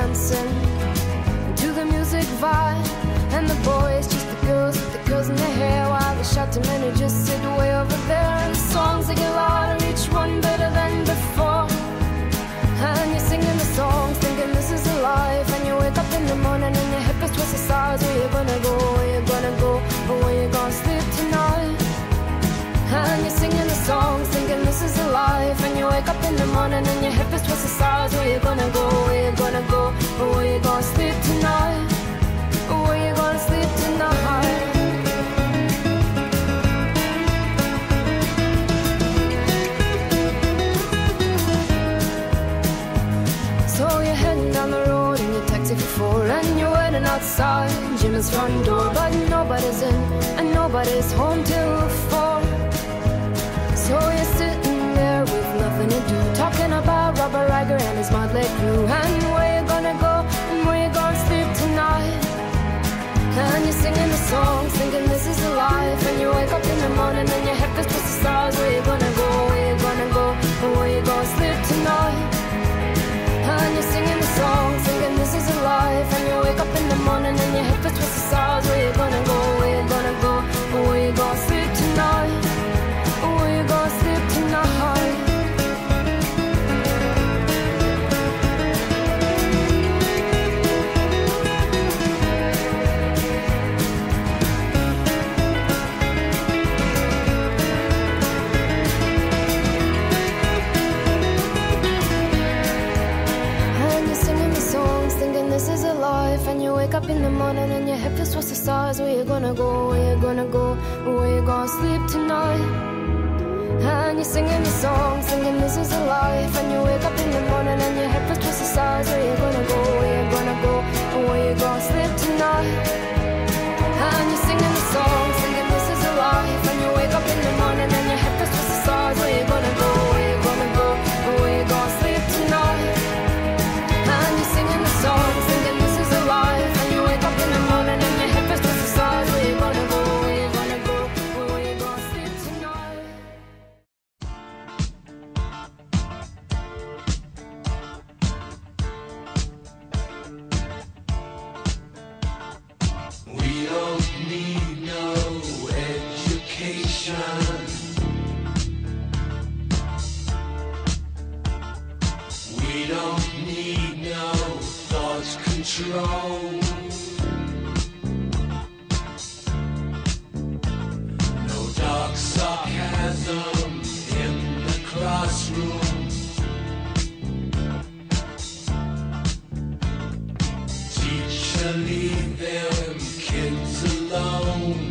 dancing to the music vibe. And the boys, just the girls with the curls in their hair, while the shouting men who just sit way over there. And the songs they get louder, each one better than before. And you're singing the songs, thinking this is a life. And you wake up in the morning and your hip is twisted sides. Where you gonna go, where you gonna go, or where you gonna sleep tonight? And you're singing the songs, thinking this is a life. And you wake up in the morning and your hip is twisted sides. Where you gonna go, where you gonna go, or where you gonna sleep tonight? Or where you gonna sleep tonight? So you're heading down the road in your taxi for 4, and you're waiting outside Jim's front door, but nobody's in and nobody's home till 4. So you're sitting there with nothing to do, talking about Robert Riger and his motley crew, and where you gonna go and where you gonna sleep tonight. And you're singing the songs, thinking this is a life. And you wake up in the morning and your head is twisted stars. Where you gonna go, where you gonna go, and where you gonna sleep tonight? And you're singing the songs, thinking this is a life. And you wake up in the morning and your head is twisted stars. Where you gonna go, where you gonna go, and where you gonna sleep tonight? Where you gonna sleep tonight? This is a life, and you wake up in the morning and your hip is what's the stars. Where you gonna go, where you gonna go, where you gonna sleep tonight? And you're singing the song, singing this is a life. And you wake up in the morning and your hip is what's the stars. Where you gonna go, where you gonna go, where you gonna sleep tonight? And you're singing the song, singing this is a life. And you wake up in the morning and your hip is what's the stars. Where you gonna go, where you gonna go, where you gonna sleep tonight? And you're singing the song, thinking this is a life. And you wake up in the morning and your hip is twisted stars. Where you gonna go, where you gonna go, where you gonna sleep tonight? We don't need no education. We don't need no thought control. No dark sarcasm in the classroom. Teacher, leave them kids alone.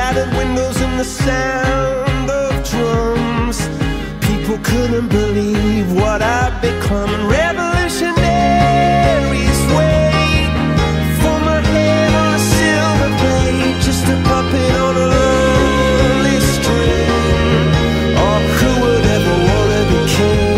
shattered windows and the sound of drums. People couldn't believe what I'd become. And revolutionaries wait for my head on a silver plate, just a puppet on a lonely string. Oh, who would ever wanna be king?